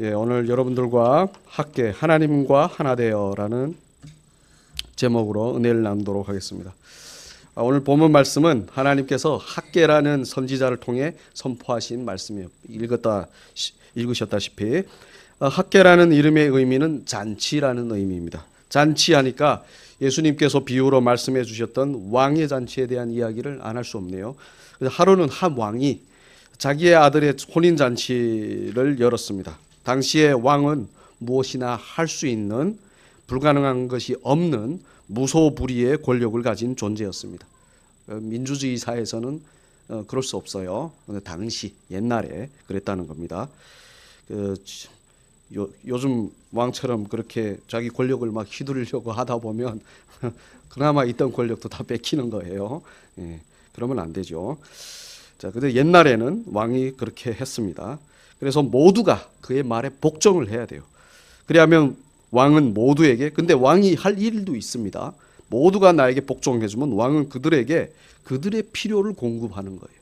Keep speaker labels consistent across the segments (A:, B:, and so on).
A: 오늘 여러분들과 함께 하나님과 하나 되어라는 제목으로 은혜를 나누도록 하겠습니다. 오늘 본문 말씀은 하나님께서 학개라는 선지자를 통해 선포하신 말씀이에요. 읽으셨다시피 학개라는 이름의 의미는 잔치라는 의미입니다. 잔치하니까 예수님께서 비유로 말씀해 주셨던 왕의 잔치에 대한 이야기를 안 할 수 없네요. 그래서 하루는 한 왕이 자기의 아들의 혼인 잔치를 열었습니다. 당시에 왕은 무엇이나 할 수 있는 불가능한 것이 없는 무소불위의 권력을 가진 존재였습니다. 민주주의 사회에서는 그럴 수 없어요. 근데 당시 옛날에 그랬다는 겁니다. 요즘 왕처럼 그렇게 자기 권력을 막 휘두르려고 하다 보면 그나마 있던 권력도 다 뺏기는 거예요. 그러면 안 되죠. 자, 근데 옛날에는 왕이 그렇게 했습니다. 그래서 모두가 그의 말에 복종을 해야 돼요. 그래야면 왕은 모두에게, 근데 왕이 할 일도 있습니다. 모두가 나에게 복종해주면 왕은 그들에게 그들의 필요를 공급하는 거예요.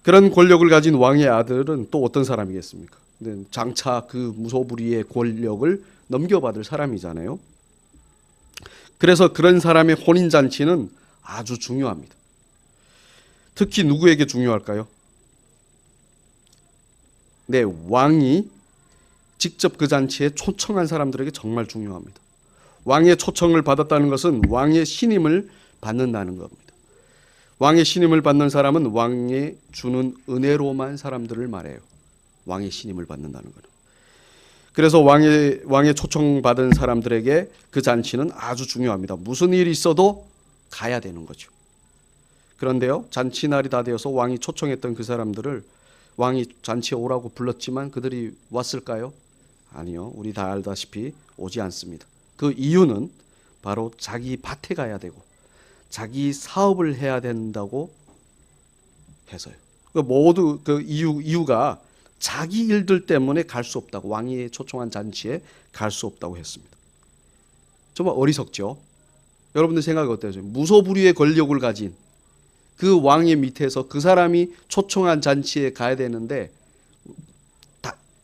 A: 그런 권력을 가진 왕의 아들은 또 어떤 사람이겠습니까? 근데 장차 그 무소불위의 권력을 넘겨받을 사람이잖아요. 그래서 그런 사람의 혼인잔치는 아주 중요합니다. 특히 누구에게 중요할까요? 네, 왕이 직접 그 잔치에 초청한 사람들에게 정말 중요합니다. 왕의 초청을 받았다는 것은 왕의 신임을 받는다는 겁니다. 왕의 신임을 받는 사람은 왕이 주는 은혜로만 사람들을 말해요. 왕의 신임을 받는다는 거는. 그래서 왕의 초청받은 사람들에게 그 잔치는 아주 중요합니다. 무슨 일이 있어도 가야 되는 거죠. 그런데요, 잔치날이 다 되어서 왕이 초청했던 그 사람들을 왕이 잔치에 오라고 불렀지만 그들이 왔을까요? 아니요. 우리 다 알다시피 오지 않습니다. 그 이유는 바로 자기 밭에 가야 되고 자기 사업을 해야 된다고 해서요. 모두 그 이유가 자기 일들 때문에 갈 수 없다고, 왕이 초청한 잔치에 갈 수 없다고 했습니다. 정말 어리석죠. 여러분들 생각이 어때요? 무소불위의 권력을 가진 그 왕의 밑에서 그 사람이 초청한 잔치에 가야 되는데,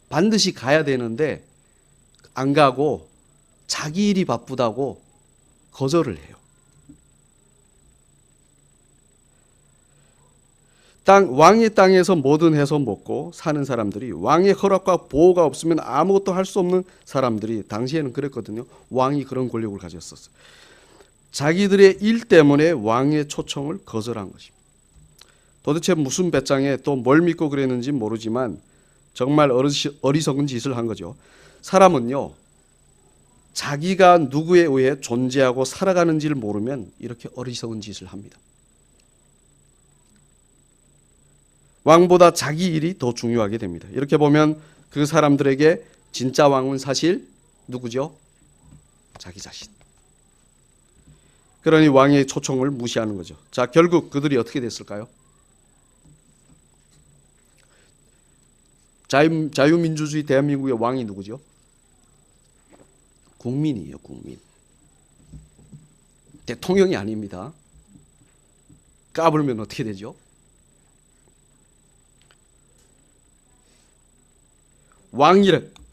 A: 반드시 가야 되는데 안 가고 자기 일이 바쁘다고 거절을 해요. 왕의 땅에서 뭐든 해서 먹고 사는 사람들이, 왕의 허락과 보호가 없으면 아무것도 할 수 없는 사람들이, 당시에는 그랬거든요. 왕이 그런 권력을 가졌었어요. 자기들의 일 때문에 왕의 초청을 거절한 것입니다. 도대체 무슨 배짱에 또 뭘 믿고 그랬는지 모르지만 정말 어리석은 짓을 한 거죠. 사람은요, 자기가 누구에 의해 존재하고 살아가는지를 모르면 이렇게 어리석은 짓을 합니다. 왕보다 자기 일이 더 중요하게 됩니다. 이렇게 보면 그 사람들에게 진짜 왕은 사실 누구죠? 자기 자신. 그러니 왕의 초청을 무시하는 거죠. 자, 결국 그들이 어떻게 됐을까요? 자유민주주의 대한민국의 왕이 누구죠? 국민이에요, 국민. 대통령이 아닙니다. 까불면 어떻게 되죠?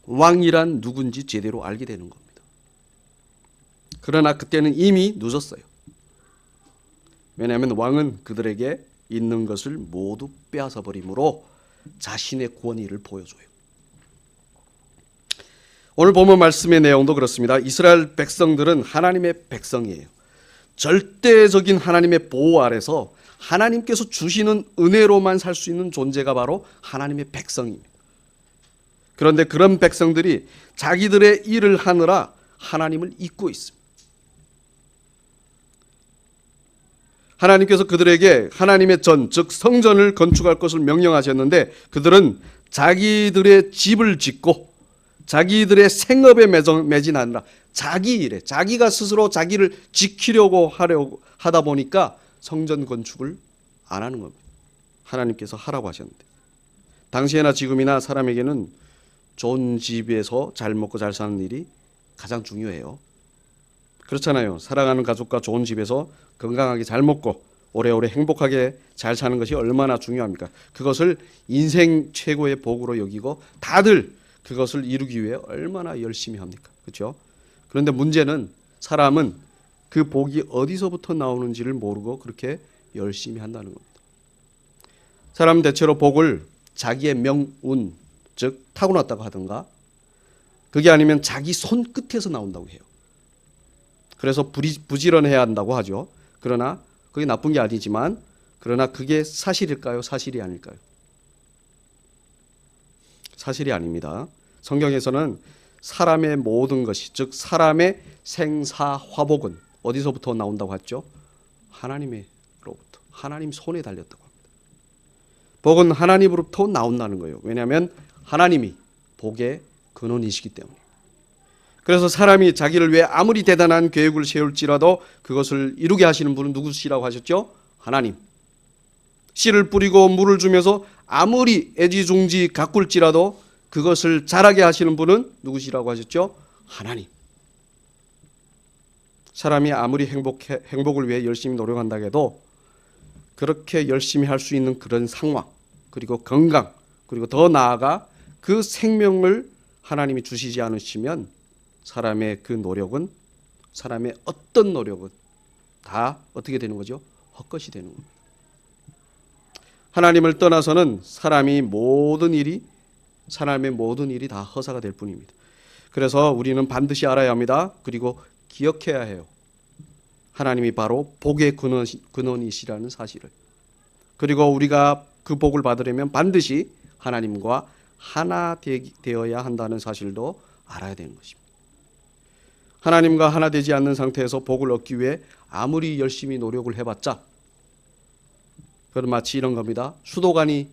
A: 왕이란 누군지 제대로 알게 되는 겁니다. 그러나 그때는 이미 늦었어요. 왜냐하면 왕은 그들에게 있는 것을 모두 빼앗아 버림으로 자신의 권위를 보여줘요. 오늘 본문 말씀의 내용도 그렇습니다. 이스라엘 백성들은 하나님의 백성이에요. 절대적인 하나님의 보호 아래서 하나님께서 주시는 은혜로만 살 수 있는 존재가 바로 하나님의 백성입니다. 그런데 그런 백성들이 자기들의 일을 하느라 하나님을 잊고 있습니다. 하나님께서 그들에게 하나님의 전, 즉 성전을 건축할 것을 명령하셨는데 그들은 자기들의 집을 짓고 자기들의 생업에 매진하느라 자기 일에, 자기가 스스로 자기를 지키려고 하다 보니까 성전 건축을 안 하는 겁니다. 하나님께서 하라고 하셨는데. 당시에나 지금이나 사람에게는 좋은 집에서 잘 먹고 잘 사는 일이 가장 중요해요. 그렇잖아요. 사랑하는 가족과 좋은 집에서 건강하게 잘 먹고 오래오래 행복하게 잘 사는 것이 얼마나 중요합니까? 그것을 인생 최고의 복으로 여기고 다들 그것을 이루기 위해 얼마나 열심히 합니까? 그렇죠? 그런데 문제는 사람은 그 복이 어디서부터 나오는지를 모르고 그렇게 열심히 한다는 겁니다. 사람은 대체로 복을 자기의 명운, 즉 타고났다고 하든가 그게 아니면 자기 손끝에서 나온다고 해요. 그래서 부지런해야 한다고 하죠. 그러나 그게 나쁜 게 아니지만 그러나 그게 사실일까요? 사실이 아닐까요? 사실이 아닙니다. 성경에서는 사람의 모든 것이 즉 사람의 생사화복은 어디서부터 나온다고 했죠? 하나님으로부터 하나님 손에 달렸다고 합니다. 복은 하나님으로부터 나온다는 거예요. 왜냐하면 하나님이 복의 근원이시기 때문에. 그래서 사람이 자기를 위해 아무리 대단한 계획을 세울지라도 그것을 이루게 하시는 분은 누구시라고 하셨죠? 하나님. 씨를 뿌리고 물을 주면서 아무리 애지중지 가꿀지라도 그것을 자라게 하시는 분은 누구시라고 하셨죠? 하나님. 사람이 아무리 행복을 위해 열심히 노력한다 해도 그렇게 열심히 할 수 있는 그런 상황 그리고 건강 그리고 더 나아가 그 생명을 하나님이 주시지 않으시면 사람의 그 노력은 사람의 어떤 노력은 다 어떻게 되는 거죠? 헛것이 되는 겁니다. 하나님을 떠나서는 사람의 모든 일이 다 허사가 될 뿐입니다. 그래서 우리는 반드시 알아야 합니다. 그리고 기억해야 해요. 하나님이 바로 복의 근원이시라는 사실을. 그리고 우리가 그 복을 받으려면 반드시 하나님과 하나 되어야 한다는 사실도 알아야 되는 것입니다. 하나님과 하나 되지 않는 상태에서 복을 얻기 위해 아무리 열심히 노력을 해봤자 그건 마치 이런 겁니다. 수도관이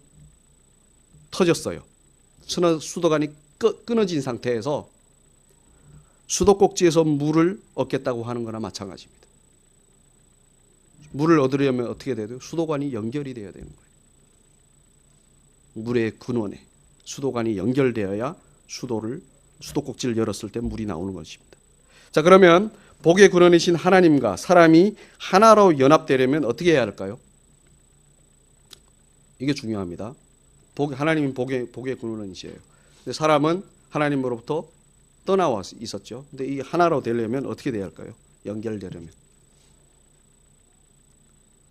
A: 터졌어요. 수도관이 끊어진 상태에서 수도꼭지에서 물을 얻겠다고 하는 거나 마찬가지입니다. 물을 얻으려면 어떻게 돼야 돼요? 수도관이 연결이 되어야 되는 거예요. 물의 근원에 수도관이 연결되어야 수도꼭지를 열었을 때 물이 나오는 것입니다. 자, 그러면 복의 근원이신 하나님과 사람이 하나로 연합되려면 어떻게 해야 할까요? 이게 중요합니다. 하나님은 복의 근원이시에요. 근데 사람은 하나님으로부터 떠나와 있었죠. 근데 이 하나로 되려면 어떻게 돼야 할까요? 연결되려면.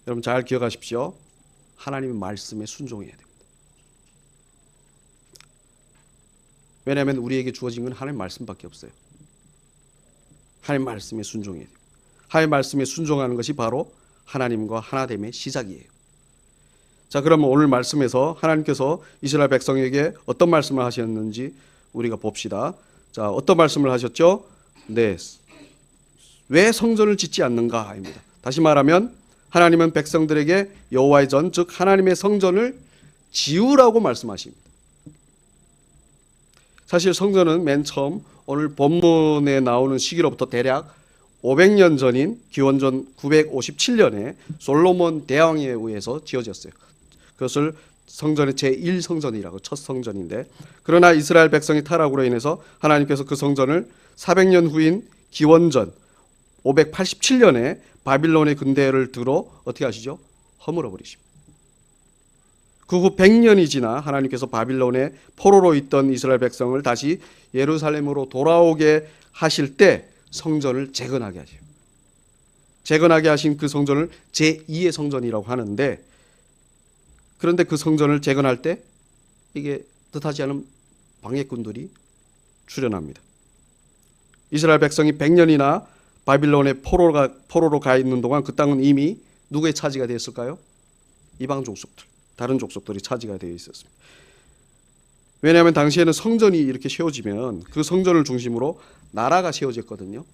A: 여러분 잘 기억하십시오. 하나님의 말씀에 순종해야 됩니다. 왜냐하면 우리에게 주어진 건 하나님의 말씀밖에 없어요. 하나님의 말씀에 순종해야 돼요. 하나님의 말씀에 순종하는 것이 바로 하나님과 하나됨의 시작이에요. 자, 그러면 오늘 말씀에서 하나님께서 이스라엘 백성에게 어떤 말씀을 하셨는지 우리가 봅시다. 자, 어떤 말씀을 하셨죠? 네, 왜 성전을 짓지 않는가입니다. 다시 말하면 하나님은 백성들에게 여호와의 전, 즉 하나님의 성전을 지으라고 말씀하십니다. 사실 성전은 맨 처음 오늘 본문에 나오는 시기로부터 대략 500년 전인 기원전 957년에 솔로몬 대왕에 의해서 지어졌어요. 그것을 성전의 제1성전이라고 첫 성전인데, 그러나 이스라엘 백성이 타락으로 인해서 하나님께서 그 성전을 400년 후인 기원전 587년에 바빌론의 근대를 들어 어떻게 하시죠? 허물어 버리십니다. 그 후 100년이 지나 하나님께서 바빌론의 포로로 있던 이스라엘 백성을 다시 예루살렘으로 돌아오게 하실 때 성전을 재건하게 하세요. 재건하게 하신 그 성전을 제2의 성전이라고 하는데, 그런데 그 성전을 재건할 때 이게 뜻하지 않은 방해꾼들이 출현합니다. 이스라엘 백성이 100년이나 바빌론의 포로로 가 있는 동안 그 땅은 이미 누구의 차지가 되었을까요? 이방 족속들, 다른 족속들이 차지가 되어 있었습니다. 왜냐하면 당시에는 성전이 이렇게 세워지면 그 성전을 중심으로 나라가 세워졌거든요.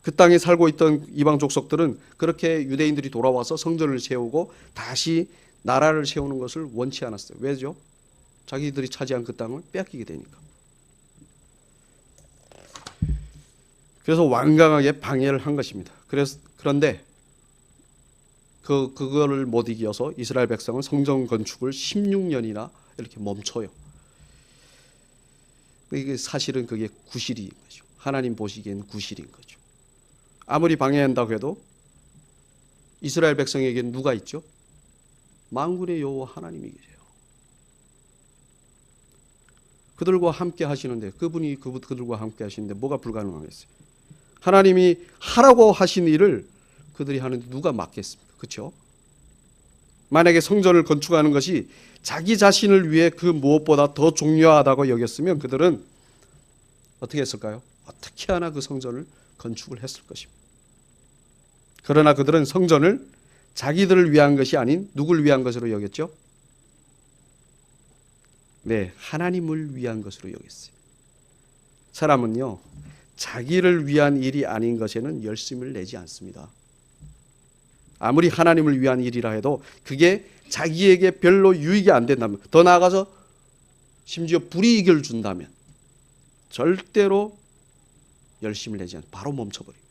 A: 그 땅에 살고 있던 이방 족속들은 그렇게 유대인들이 돌아와서 성전을 세우고 다시 나라를 세우는 것을 원치 않았어요. 왜죠? 자기들이 차지한 그 땅을 빼앗기게 되니까. 그래서 완강하게 방해를 한 것입니다. 그런데 그거를 못 이겨서 이스라엘 백성은 성전 건축을 16년이나 이렇게 멈춰요. 이게 사실은 그게 구실인 거죠. 하나님 보시기에는 구실인 거죠. 아무리 방해한다고 해도 이스라엘 백성에게는 누가 있죠? 만군의 여호와 하나님이 계세요. 그들과 함께 하시는데 그분이 그들과 함께 하시는데 뭐가 불가능하겠어요? 하나님이 하라고 하신 일을 그들이 하는데 누가 막겠습니까? 그렇죠? 만약에 성전을 건축하는 것이 자기 자신을 위해 그 무엇보다 더 중요하다고 여겼으면 그들은 어떻게 했을까요? 어떻게 하나 그 성전을 건축을 했을 것입니다. 그러나 그들은 성전을 자기들을 위한 것이 아닌 누굴 위한 것으로 여겼죠? 네, 하나님을 위한 것으로 여겼어요. 사람은요, 자기를 위한 일이 아닌 것에는 열심을 내지 않습니다. 아무리 하나님을 위한 일이라 해도 그게 자기에게 별로 유익이 안 된다면, 더 나아가서 심지어 불이익을 준다면 절대로 열심을 내지 않아요. 바로 멈춰버립니다.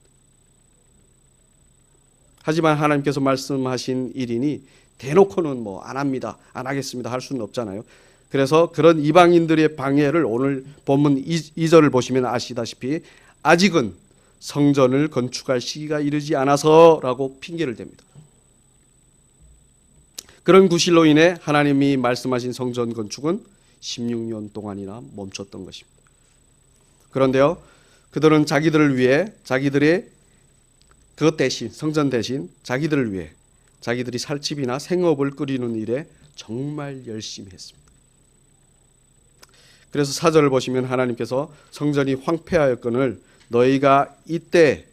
A: 하지만 하나님께서 말씀하신 일이니 대놓고는 뭐 안 합니다, 안 하겠습니다 할 수는 없잖아요. 그래서 그런 이방인들의 방해를 오늘 본문 2절을 보시면 아시다시피 아직은 성전을 건축할 시기가 이르지 않아서라고 핑계를 댑니다. 그런 구실로 인해 하나님이 말씀하신 성전 건축은 16년 동안이나 멈췄던 것입니다. 그런데요, 그들은 자기들을 위해 자기들의 그것 대신 성전 대신 자기들을 위해 자기들이 살 집이나 생업을 꾸리는 일에 정말 열심히 했습니다. 그래서 4절을 보시면 하나님께서 성전이 황폐하였거늘 너희가 이때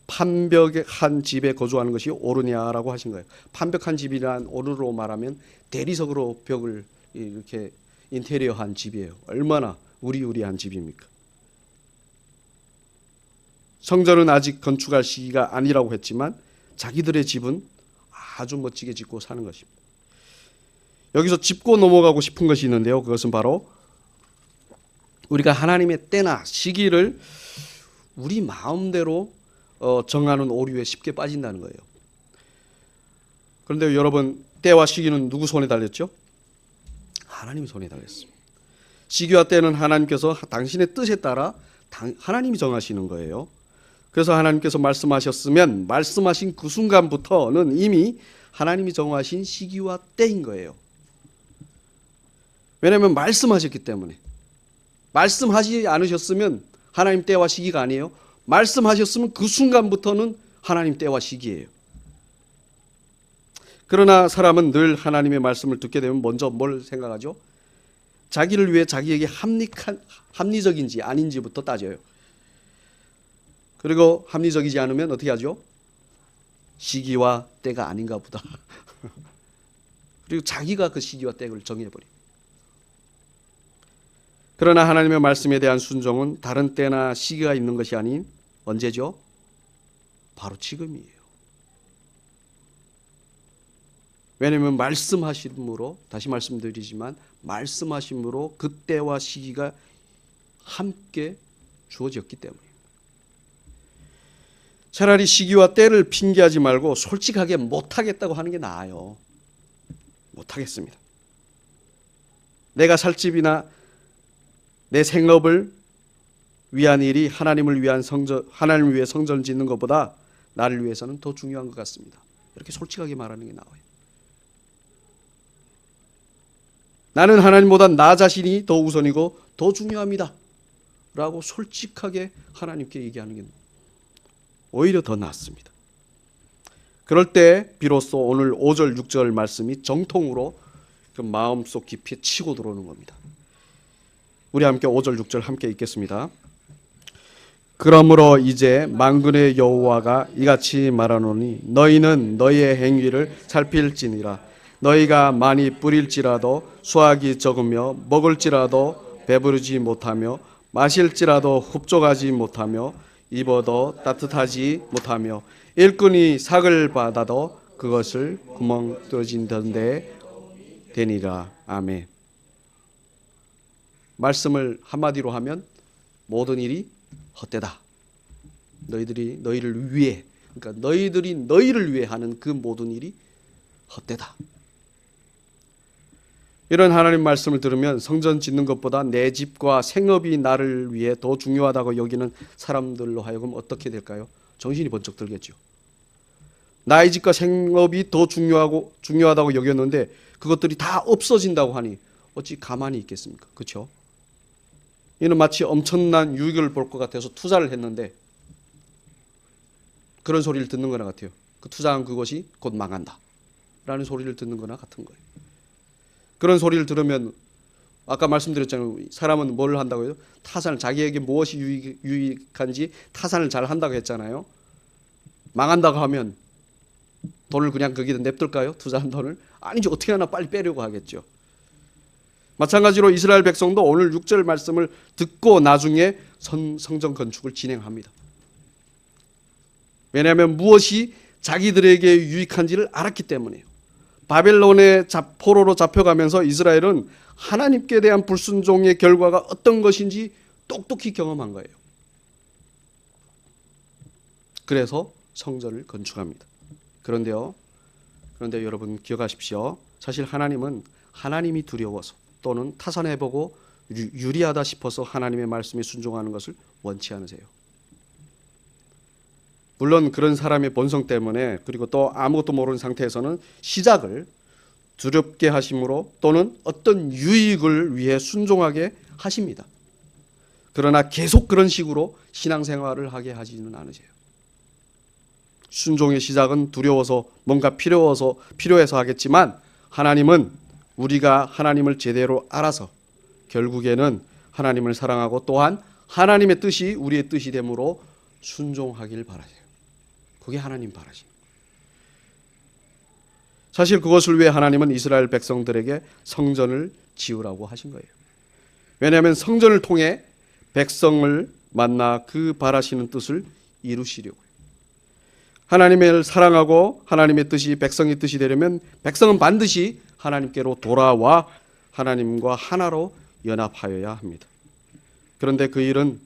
A: 판벽한 집에 거주하는 것이 옳으냐라고 하신 거예요. 판벽한 집이란 오늘로 말하면 대리석으로 벽을 이렇게 인테리어한 집이에요. 얼마나 우리우리한 집입니까? 성전은 아직 건축할 시기가 아니라고 했지만 자기들의 집은 아주 멋지게 짓고 사는 것입니다. 여기서 짚고 넘어가고 싶은 것이 있는데요. 그것은 바로 우리가 하나님의 때나 시기를 우리 마음대로 정하는 오류에 쉽게 빠진다는 거예요. 그런데 여러분, 때와 시기는 누구 손에 달렸죠? 하나님 손에 달렸습니다. 시기와 때는 하나님께서 당신의 뜻에 따라 하나님이 정하시는 거예요. 그래서 하나님께서 말씀하셨으면 말씀하신 그 순간부터는 이미 하나님이 정하신 시기와 때인 거예요. 왜냐하면 말씀하셨기 때문에. 말씀하지 않으셨으면 하나님 때와 시기가 아니에요. 말씀하셨으면 그 순간부터는 하나님 때와 시기예요. 그러나 사람은 늘 하나님의 말씀을 듣게 되면 먼저 뭘 생각하죠? 자기를 위해 자기에게 합리적인지 아닌지부터 따져요. 그리고 합리적이지 않으면 어떻게 하죠? 시기와 때가 아닌가 보다. 그리고 자기가 그 시기와 때를 정해버려요. 그러나 하나님의 말씀에 대한 순종은 다른 때나 시기가 있는 것이 아닌 언제죠? 바로 지금이에요. 왜냐하면 말씀하심으로, 다시 말씀드리지만 말씀하심으로 그때와 시기가 함께 주어졌기 때문이에요. 차라리 시기와 때를 핑계하지 말고 솔직하게 못하겠다고 하는 게 나아요. 못하겠습니다. 내가 살 집이나 내 생업을 위한 일이 하나님을 위해 성전을 짓는 것보다 나를 위해서는 더 중요한 것 같습니다. 이렇게 솔직하게 말하는 게 나와요. 나는 하나님보다 나 자신이 더 우선이고 더 중요합니다 라고 솔직하게 하나님께 얘기하는 게 오히려 더 낫습니다. 그럴 때 비로소 오늘 5절 6절 말씀이 정통으로 그 마음속 깊이 치고 들어오는 겁니다. 우리 함께 5절 6절 함께 읽겠습니다. 그러므로 이제 만군의 여호와가 이같이 말하노니 너희는 너희의 행위를 살필지니라. 너희가 많이 뿌릴지라도 수확이 적으며 먹을지라도 배부르지 못하며 마실지라도 흡족하지 못하며 입어도 따뜻하지 못하며 일꾼이 삭을 받아도 그것을 구멍 뚫어진 데 되니라. 아멘. 말씀을 한마디로 하면 모든 일이 헛되다. 너희를 위해, 그러니까 너희들이 너희를 위해 하는 그 모든 일이 헛되다. 이런 하나님 말씀을 들으면 성전 짓는 것보다 내 집과 생업이 나를 위해 더 중요하다고 여기는 사람들로 하여금 어떻게 될까요? 정신이 번쩍 들겠죠. 나의 집과 생업이 더 중요하다고 여겼는데 그것들이 다 없어진다고 하니 어찌 가만히 있겠습니까? 그렇죠? 이는 마치 엄청난 유익을 볼 것 같아서 투자를 했는데 그런 소리를 듣는 거나 같아요. 그 투자한 그것이 곧 망한다 라는 소리를 듣는 거나 같은 거예요. 그런 소리를 들으면 아까 말씀드렸잖아요. 사람은 뭘 한다고요? 타산을, 자기에게 무엇이 유익한지 타산을 잘 한다고 했잖아요. 망한다고 하면 돈을 그냥 거기다 냅둘까요? 투자한 돈을? 아니죠. 어떻게 하나 빨리 빼려고 하겠죠. 마찬가지로 이스라엘 백성도 오늘 6절 말씀을 듣고 나중에 성전 건축을 진행합니다. 왜냐하면 무엇이 자기들에게 유익한지를 알았기 때문이에요. 바벨론의 포로로 잡혀가면서 이스라엘은 하나님께 대한 불순종의 결과가 어떤 것인지 똑똑히 경험한 거예요. 그래서 성전을 건축합니다. 그런데 여러분 기억하십시오. 사실 하나님은 하나님이 두려워서 또는 타산해보고 유리하다 싶어서 하나님의 말씀에 순종하는 것을 원치 않으세요. 물론 그런 사람의 본성 때문에 그리고 또 아무것도 모르는 상태에서는 시작을 두렵게 하심으로 또는 어떤 유익을 위해 순종하게 하십니다. 그러나 계속 그런 식으로 신앙생활을 하게 하지는 않으세요. 순종의 시작은 두려워서 뭔가 필요해서 하겠지만 하나님은 우리가 하나님을 제대로 알아서 결국에는 하나님을 사랑하고 또한 하나님의 뜻이 우리의 뜻이 되므로 순종하길 바라세요. 그게 하나님 바라십니다. 사실 그것을 위해 하나님은 이스라엘 백성들에게 성전을 지으라고 하신 거예요. 왜냐하면 성전을 통해 백성을 만나 그 바라시는 뜻을 이루시려고요. 하나님을 사랑하고 하나님의 뜻이 백성의 뜻이 되려면 백성은 반드시 하나님께로 돌아와 하나님과 하나로 연합하여야 합니다. 그런데 그 일은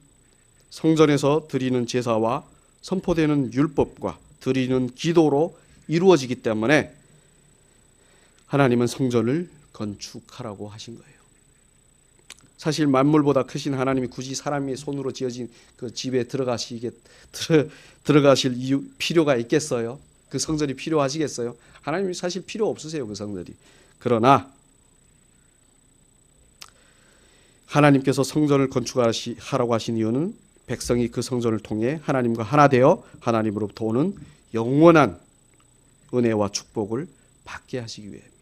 A: 성전에서 드리는 제사와 선포되는 율법과 드리는 기도로 이루어지기 때문에 하나님은 성전을 건축하라고 하신 거예요. 사실 만물보다 크신 하나님이 굳이 사람의 손으로 지어진 그 집에 들어가실 필요가 있겠어요? 그 성전이 필요하시겠어요? 하나님이 사실 필요 없으세요, 그 성전이. 그러나 하나님께서 성전을 건축하라고 하신 이유는 백성이 그 성전을 통해 하나님과 하나 되어 하나님으로부터 오는 영원한 은혜와 축복을 받게 하시기 위해입니다.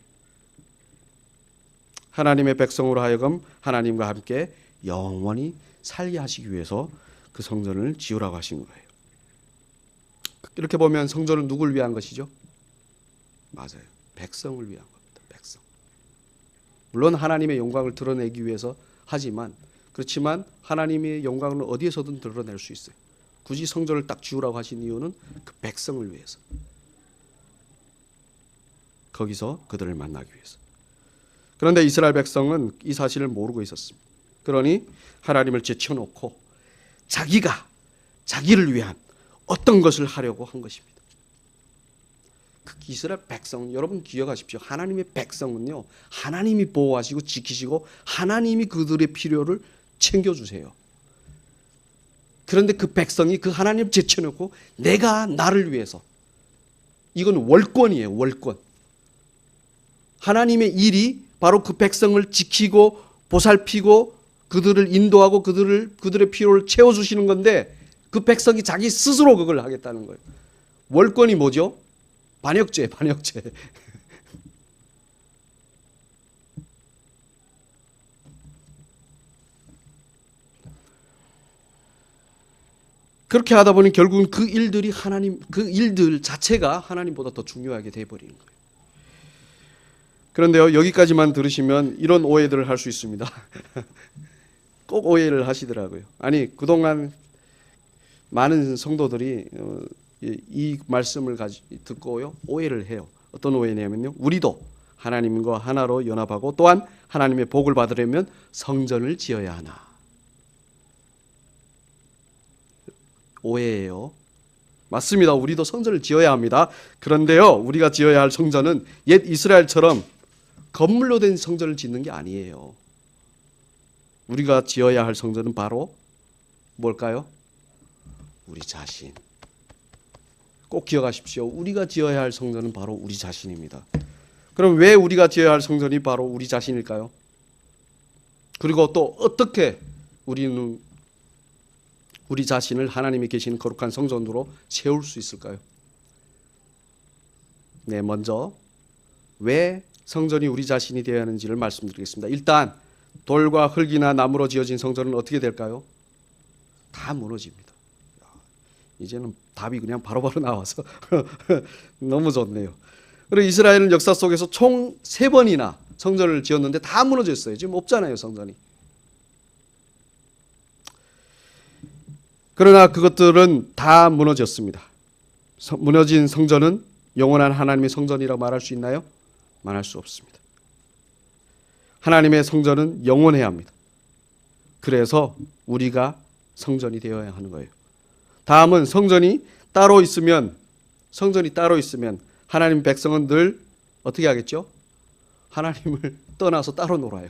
A: 하나님의 백성으로 하여금 하나님과 함께 영원히 살게 하시기 위해서 그 성전을 지으라고 하신 거예요. 이렇게 보면 성전은 누구를 위한 것이죠? 맞아요. 백성을 위한 겁니다. 백성. 물론 하나님의 영광을 드러내기 위해서 하지만 그렇지만 하나님의 영광은 어디에서든 드러낼 수 있어요. 굳이 성전을 딱 지으라고 하신 이유는 그 백성을 위해서. 거기서 그들을 만나기 위해서. 그런데 이스라엘 백성은 이 사실을 모르고 있었습니다. 그러니 하나님을 제쳐놓고 자기를 위한 어떤 것을 하려고 한 것입니다. 그 이스라엘 백성, 여러분 기억하십시오. 하나님의 백성은요, 하나님이 보호하시고 지키시고 하나님이 그들의 필요를 챙겨주세요. 그런데 그 백성이 그 하나님을 제쳐놓고 내가 나를 위해서, 이건 월권이에요. 월권. 하나님의 일이 바로 그 백성을 지키고 보살피고 그들을 인도하고 그들의 필요를 채워주시는 건데 그 백성이 자기 스스로 그걸 하겠다는 거예요. 월권이 뭐죠? 반역죄. 그렇게 하다 보니 결국은 그 일들 자체가 하나님보다 더 중요하게 돼버리는 거예요. 그런데요, 여기까지만 들으시면 이런 오해들을 할 수 있습니다. 꼭 오해를 하시더라고요. 아니, 그동안 많은 성도들이 이 말씀을 듣고요, 오해를 해요. 어떤 오해냐면요, 우리도 하나님과 하나로 연합하고 또한 하나님의 복을 받으려면 성전을 지어야 하나. 오해예요. 맞습니다. 우리도 성전을 지어야 합니다. 그런데요, 우리가 지어야 할 성전은 옛 이스라엘처럼 건물로 된 성전을 짓는 게 아니에요. 우리가 지어야 할 성전은 바로 뭘까요? 우리 자신. 꼭 기억하십시오. 우리가 지어야 할 성전은 바로 우리 자신입니다. 그럼 왜 우리가 지어야 할 성전이 바로 우리 자신일까요? 그리고 또 어떻게 우리는 우리 자신을 하나님이 계신 거룩한 성전으로 세울 수 있을까요? 네, 먼저 왜 성전이 우리 자신이 되어야 하는지를 말씀드리겠습니다. 일단 돌과 흙이나 나무로 지어진 성전은 어떻게 될까요? 다 무너집니다. 이제는 답이 그냥 바로바로 나와서 너무 좋네요. 그리고 이스라엘은 역사 속에서 총 3번이나 성전을 지었는데 다 무너졌어요. 지금 없잖아요, 성전이. 그러나 그것들은 다 무너졌습니다. 무너진 성전은 영원한 하나님의 성전이라고 말할 수 있나요? 말할 수 없습니다. 하나님의 성전은 영원해야 합니다. 그래서 우리가 성전이 되어야 하는 거예요. 다음은 성전이 따로 있으면 하나님 백성은 늘 어떻게 하겠죠? 하나님을 떠나서 따로 놀아요.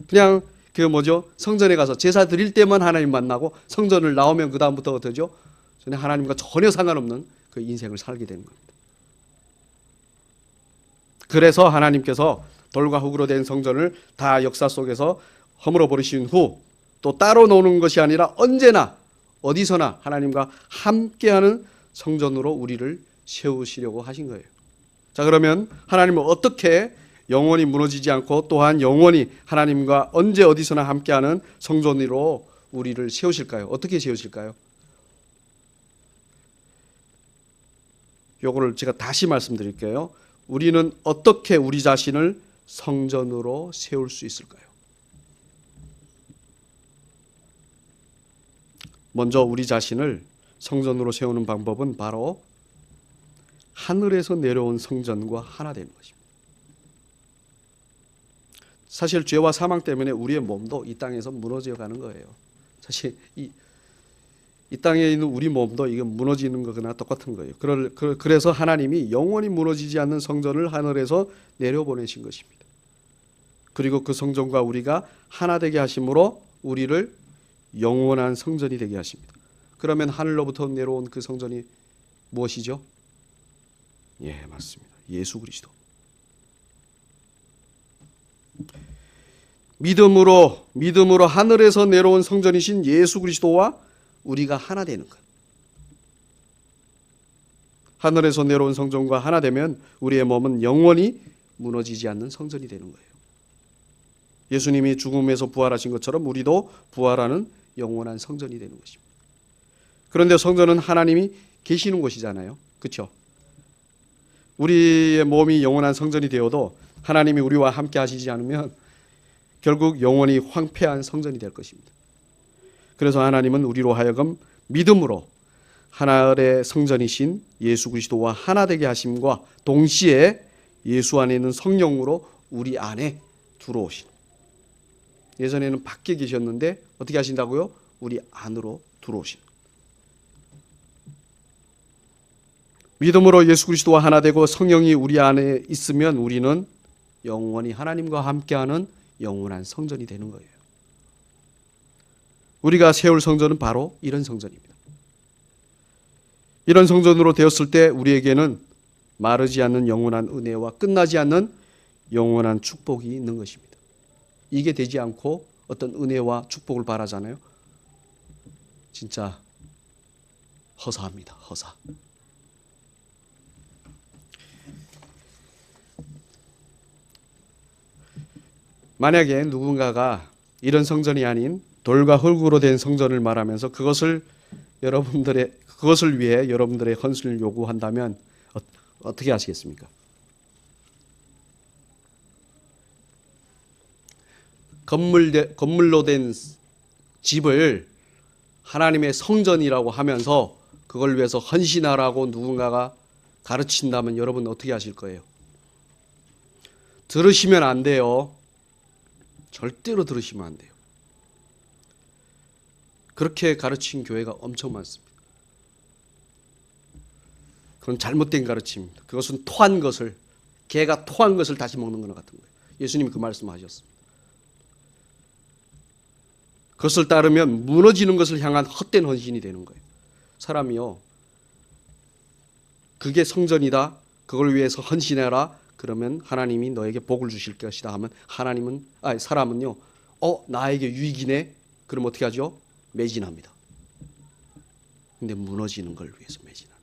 A: 그냥 성전에 가서 제사 드릴 때만 하나님 만나고 성전을 나오면 그 다음부터 어떠죠? 하나님과 전혀 상관없는 그 인생을 살게 되는 겁니다. 그래서 하나님께서 돌과 흙으로 된 성전을 다 역사 속에서 허물어 버리신 후 또 따로 노는 것이 아니라 언제나 어디서나 하나님과 함께하는 성전으로 우리를 세우시려고 하신 거예요. 자, 그러면 하나님은 어떻게 영원히 무너지지 않고 또한 영원히 하나님과 언제 어디서나 함께하는 성전으로 우리를 세우실까요? 어떻게 세우실까요? 요거를 제가 다시 말씀드릴게요. 우리는 어떻게 우리 자신을 성전으로 세울 수 있을까요? 먼저 우리 자신을 성전으로 세우는 방법은 바로 하늘에서 내려온 성전과 하나 되는 것입니다. 사실 죄와 사망 때문에 우리의 몸도 이 땅에서 무너져 가는 거예요. 사실 이 땅에 있는 우리 몸도 이게 무너지는 거나 똑같은 거예요. 그래서 하나님이 영원히 무너지지 않는 성전을 하늘에서 내려보내신 것입니다. 그리고 그 성전과 우리가 하나 되게 하심으로 우리를 영원한 성전이 되게 하십니다. 그러면 하늘로부터 내려온 그 성전이 무엇이죠? 예, 맞습니다. 예수 그리스도. 믿음으로 하늘에서 내려온 성전이신 예수 그리스도와 우리가 하나 되는 것. 하늘에서 내려온 성전과 하나 되면 우리의 몸은 영원히 무너지지 않는 성전이 되는 거예요. 예수님이 죽음에서 부활하신 것처럼 우리도 부활하는 영원한 성전이 되는 것입니다. 그런데 성전은 하나님이 계시는 곳이잖아요. 그렇죠? 우리의 몸이 영원한 성전이 되어도 하나님이 우리와 함께 하시지 않으면 결국 영원히 황폐한 성전이 될 것입니다. 그래서 하나님은 우리로 하여금 믿음으로 하나의 성전이신 예수 그리스도와 하나 되게 하심과 동시에 예수 안에 있는 성령으로 우리 안에 들어오신. 예전에는 밖에 계셨는데 어떻게 하신다고요? 우리 안으로 들어오신. 믿음으로 예수 그리스도와 하나 되고 성령이 우리 안에 있으면 우리는 영원히 하나님과 함께하는 영원한 성전이 되는 거예요. 우리가 세울 성전은 바로 이런 성전입니다. 이런 성전으로 되었을 때 우리에게는 마르지 않는 영원한 은혜와 끝나지 않는 영원한 축복이 있는 것입니다. 이게 되지 않고 어떤 은혜와 축복을 바라잖아요. 진짜 허사합니다. 허사. 만약에 누군가가 이런 성전이 아닌 돌과 흙으로 된 성전을 말하면서 그것을 위해 여러분들의 헌신을 요구한다면 어떻게 하시겠습니까? 건물로 된 집을 하나님의 성전이라고 하면서 그걸 위해서 헌신하라고 누군가가 가르친다면 여러분 어떻게 하실 거예요? 들으시면 안 돼요. 절대로 들으시면 안 돼요. 그렇게 가르친 교회가 엄청 많습니다. 그건 잘못된 가르침입니다. 그것은 토한 것을, 개가 토한 것을 다시 먹는 거나 같은 거예요. 예수님이 그 말씀하셨습니다. 그것을 따르면 무너지는 것을 향한 헛된 헌신이 되는 거예요. 사람이요, 그게 성전이다, 그걸 위해서 헌신해라, 그러면 하나님이 너에게 복을 주실 것이다 하면 사람은요 나에게 유익이네. 그럼 어떻게 하죠? 매진합니다. 근데 무너지는 걸 위해서 매진합니다.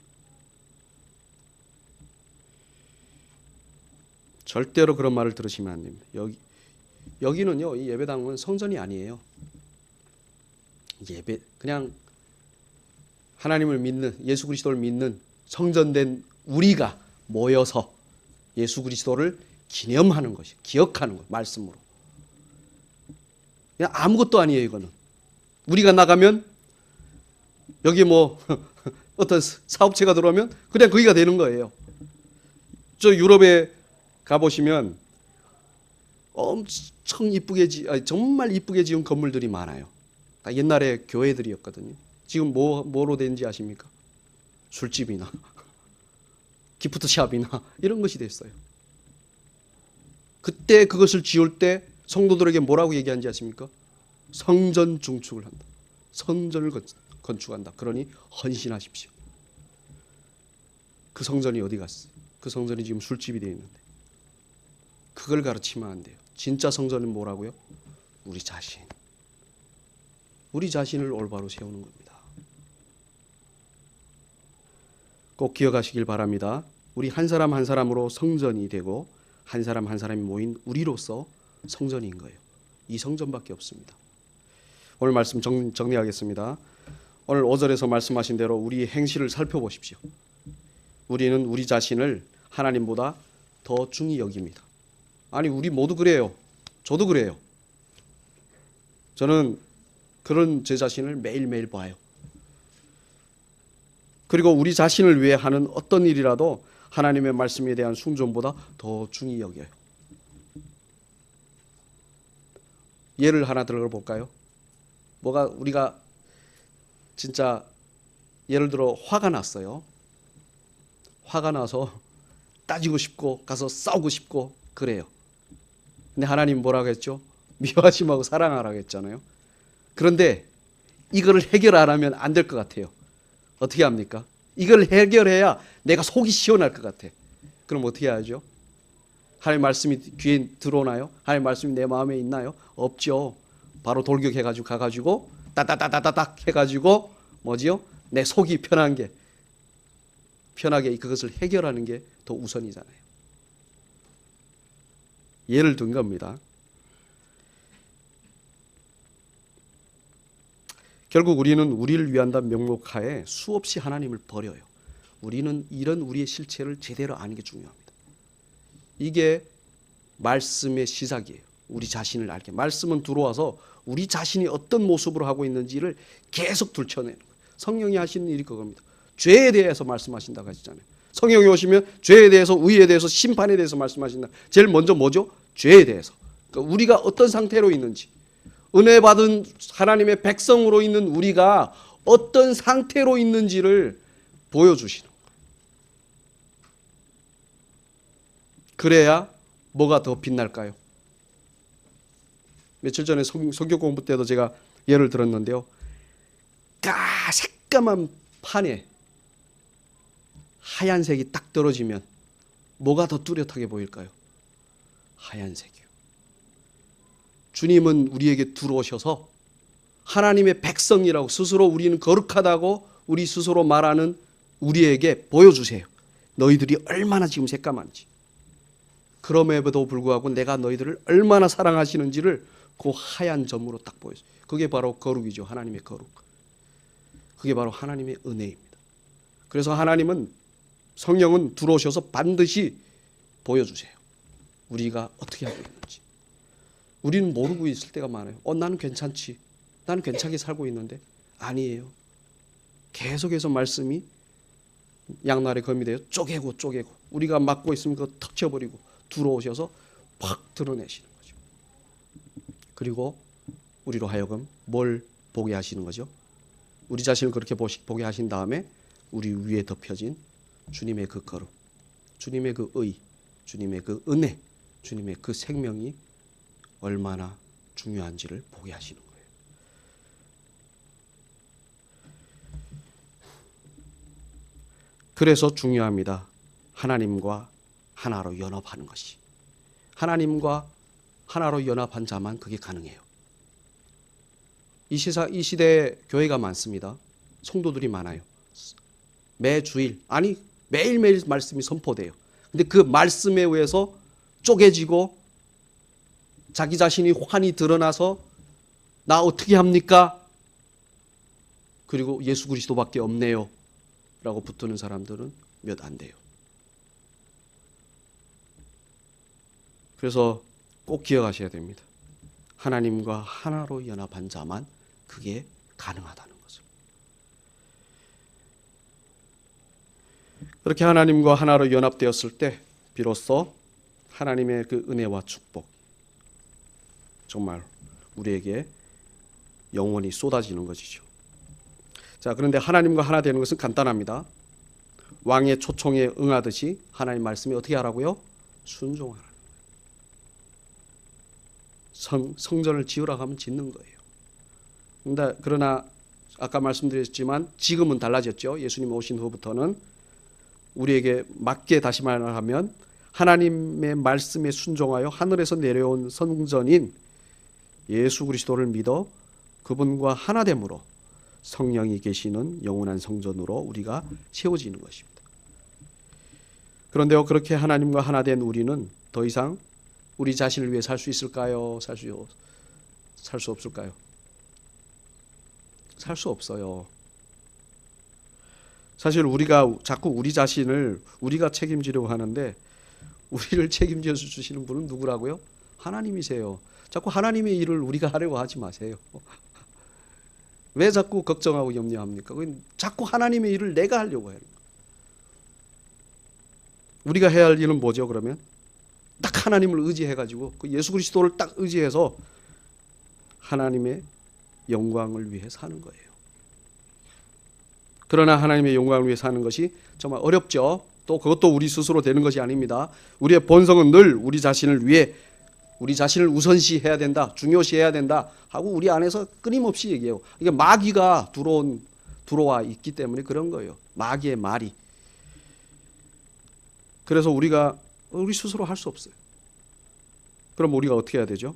A: 절대로 그런 말을 들으시면 안 됩니다. 여기는요, 이 예배당은 성전이 아니에요. 그냥 하나님을 믿는, 예수 그리스도를 믿는 성전된 우리가 모여서 예수 그리스도를 기념하는 것이, 기억하는 것, 말씀으로. 그냥 아무것도 아니에요, 이거는. 우리가 나가면 여기 뭐 어떤 사업체가 들어오면 그냥 거기가 되는 거예요. 저 유럽에 가보시면 엄청 정말 이쁘게 지은 건물들이 많아요. 다 옛날에 교회들이었거든요. 지금 뭐로 된지 아십니까? 술집이나 기프트샵이나 이런 것이 됐어요. 그때 그것을 지을 때 성도들에게 뭐라고 얘기한지 아십니까? 성전 중축을 한다. 성전을 건축한다. 그러니 헌신하십시오. 그 성전이 어디 갔어요? 그 성전이 지금 술집이 되어 있는데 그걸 가르치면 안 돼요. 진짜 성전은 뭐라고요? 우리 자신. 우리 자신을 올바로 세우는 겁니다. 꼭 기억하시길 바랍니다. 우리 한 사람 한 사람으로 성전이 되고 한 사람 한 사람이 모인 우리로서 성전인 거예요. 이 성전밖에 없습니다. 오늘 말씀 정리하겠습니다. 오늘 5절에서 말씀하신 대로 우리 행실을 살펴보십시오. 우리는 우리 자신을 하나님보다 더 중히 여깁니다. 아니 우리 모두 그래요. 저도 그래요. 저는 그런 제 자신을 매일매일 봐요. 그리고 우리 자신을 위해 하는 어떤 일이라도 하나님의 말씀에 대한 순종보다 더 중히 여겨요. 예를 하나 들어볼까요? 우리가 진짜 예를 들어 화가 났어요. 화가 나서 따지고 싶고 가서 싸우고 싶고 그래요. 근데 하나님 뭐라고 했죠? 미워하지 말고 사랑하라고 했잖아요. 그런데 이거를 해결 안 하면 안 될 것 같아요. 어떻게 합니까? 이걸 해결해야 내가 속이 시원할 것 같아. 그럼 어떻게 하죠? 하나님 말씀이 귀에 들어오나요? 하나님 말씀이 내 마음에 있나요? 없죠. 바로 돌격해가지고 가가지고 따따따따따딱 해가지고 뭐지요? 내 속이 편하게 그것을 해결하는 게 더 우선이잖아요. 예를 든 겁니다. 결국 우리는 우리를 위한다는 명목하에 수없이 하나님을 버려요. 우리는 이런 우리의 실체를 제대로 아는 게 중요합니다. 이게 말씀의 시작이에요. 우리 자신을 알게. 말씀은 들어와서 우리 자신이 어떤 모습으로 하고 있는지를 계속 들춰내는 거예요. 성령이 하시는 일이 그겁니다. 죄에 대해서 말씀하신다고 하시잖아요. 성령이 오시면 죄에 대해서, 의에 대해서, 심판에 대해서 말씀하신다. 제일 먼저 뭐죠? 죄에 대해서. 그러니까 우리가 어떤 상태로 있는지, 은혜 받은 하나님의 백성으로 있는 우리가 어떤 상태로 있는지를 보여주시는 거예요. 그래야 뭐가 더 빛날까요? 며칠 전에 성경 공부 때도 제가 예를 들었는데요. 새까만 판에 하얀색이 딱 떨어지면 뭐가 더 뚜렷하게 보일까요? 하얀색이요. 주님은 우리에게 들어오셔서 하나님의 백성이라고 스스로 우리는 거룩하다고 우리 스스로 말하는 우리에게 보여주세요. 너희들이 얼마나 지금 새까만지. 그럼에도 불구하고 내가 너희들을 얼마나 사랑하시는지를 그 하얀 점으로 딱 보여줘요. 그게 바로 거룩이죠. 하나님의 거룩. 그게 바로 하나님의 은혜입니다. 그래서 하나님은, 성령은 들어오셔서 반드시 보여주세요. 우리가 어떻게 하고 있는지. 우리는 모르고 있을 때가 많아요. 나는 괜찮지. 나는 괜찮게 살고 있는데. 아니에요. 계속해서 말씀이 양날의 검이 되어 쪼개고 우리가 막고 있으면 그거 턱 쳐버리고 들어오셔서 팍 드러내시는 거죠. 그리고 우리로 하여금 뭘 보게 하시는 거죠? 우리 자신을 그렇게 보게 하신 다음에 우리 위에 덮여진 주님의 그 거룩, 주님의 그 의, 주님의 그 은혜, 주님의 그 생명이 얼마나 중요한지를 보게 하시는 거예요. 그래서 중요합니다. 하나님과 하나로 연합하는 것이. 하나님과 하나로 연합한 자만 그게 가능해요. 이 시대에 교회가 많습니다. 성도들이 많아요. 매 주일, 아니 매일매일 말씀이 선포돼요. 근데 그 말씀에 의해서 쪼개지고 자기 자신이 환히 드러나서 나 어떻게 합니까? 그리고 예수 그리스도밖에 없네요 라고 붙드는 사람들은 몇 안 돼요. 그래서 꼭 기억하셔야 됩니다. 하나님과 하나로 연합한 자만 그게 가능하다는 것을. 그렇게 하나님과 하나로 연합되었을 때 비로소 하나님의 그 은혜와 축복 정말 우리에게 영원히 쏟아지는 것이죠. 자, 그런데 하나님과 하나 되는 것은 간단합니다. 왕의 초청에 응하듯이 하나님 말씀에 어떻게 하라고요? 순종하라. 성전을 지으라고 하면 짓는 거예요. 그러나 아까 말씀드렸지만 지금은 달라졌죠. 예수님 오신 후부터는 우리에게 맞게, 다시 말하면 하나님의 말씀에 순종하여 하늘에서 내려온 성전인 예수 그리스도를 믿어 그분과 하나됨으로 성령이 계시는 영원한 성전으로 우리가 세워지는 것입니다. 그런데요, 그렇게 하나님과 하나 된 우리는 더 이상 우리 자신을 위해 살 수 있을까요? 살 수 없을까요? 살 수 없어요. 사실 우리가 자꾸 우리 자신을 우리가 책임지려고 하는데 우리를 책임져 주시는 분은 누구라고요? 하나님이세요. 자꾸 하나님의 일을 우리가 하려고 하지 마세요. 왜 자꾸 걱정하고 염려합니까? 자꾸 하나님의 일을 내가 하려고 해요. 우리가 해야 할 일은 뭐죠, 그러면? 딱 하나님을 의지해가지고 그 예수 그리스도를 딱 의지해서 하나님의 영광을 위해 사는 거예요. 그러나 하나님의 영광을 위해 사는 것이 정말 어렵죠. 또 그것도 우리 스스로 되는 것이 아닙니다. 우리의 본성은 늘 우리 자신을 위해 우리 자신을 우선시해야 된다, 중요시해야 된다 하고 우리 안에서 끊임없이 얘기해요. 이게 마귀가 들어와 있기 때문에 그런 거예요. 마귀의 말이. 그래서 우리 스스로 할 수 없어요. 그럼 우리가 어떻게 해야 되죠?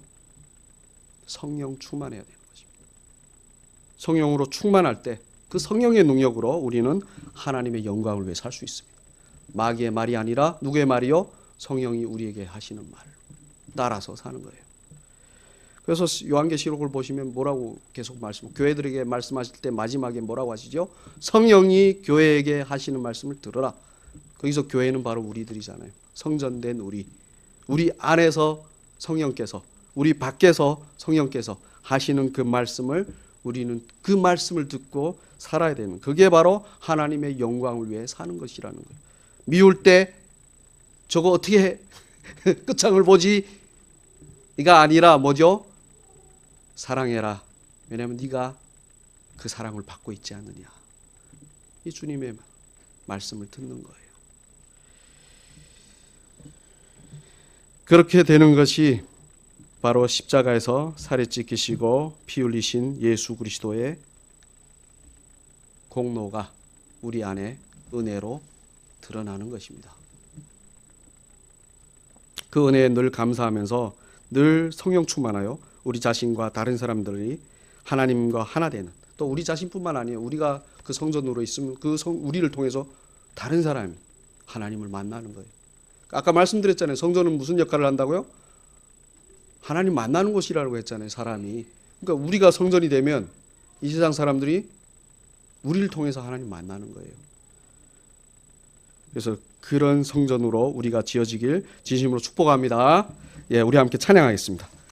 A: 성령 충만해야 되는 것입니다. 성령으로 충만할 때 그 성령의 능력으로 우리는 하나님의 영광을 위해 살 수 있습니다. 마귀의 말이 아니라 누구의 말이요? 성령이 우리에게 하시는 말 따라서 사는 거예요. 그래서 요한계시록을 보시면 뭐라고 계속 교회들에게 말씀하실 때 마지막에 뭐라고 하시죠? 성령이 교회에게 하시는 말씀을 들으라. 거기서 교회는 바로 우리들이잖아요. 성전된 우리 안에서 성령께서, 우리 밖에서 성령께서 하시는 그 말씀을 우리는 그 말씀을 듣고 살아야 되는, 그게 바로 하나님의 영광을 위해 사는 것이라는 거예요. 미울 때 저거 어떻게 해? 끝장을 보지? 이가 아니라 뭐죠? 사랑해라. 왜냐하면 네가 그 사랑을 받고 있지 않느냐. 이 주님의 말씀을 듣는 거예요. 그렇게 되는 것이 바로 십자가에서 살이 찢기시고 피 흘리신 예수 그리스도의 공로가 우리 안에 은혜로 드러나는 것입니다. 그 은혜에 늘 감사하면서 늘 성령 충만하여 우리 자신과 다른 사람들이 하나님과 하나 되는, 또 우리 자신뿐만 아니에요. 우리가 그 성전으로 있으면 우리를 통해서 다른 사람이 하나님을 만나는 거예요. 아까 말씀드렸잖아요. 성전은 무슨 역할을 한다고요? 하나님 만나는 곳이라고 했잖아요. 사람이. 그러니까 우리가 성전이 되면 이 세상 사람들이 우리를 통해서 하나님 만나는 거예요. 그래서 그런 성전으로 우리가 지어지길 진심으로 축복합니다. 예, 우리 함께 찬양하겠습니다.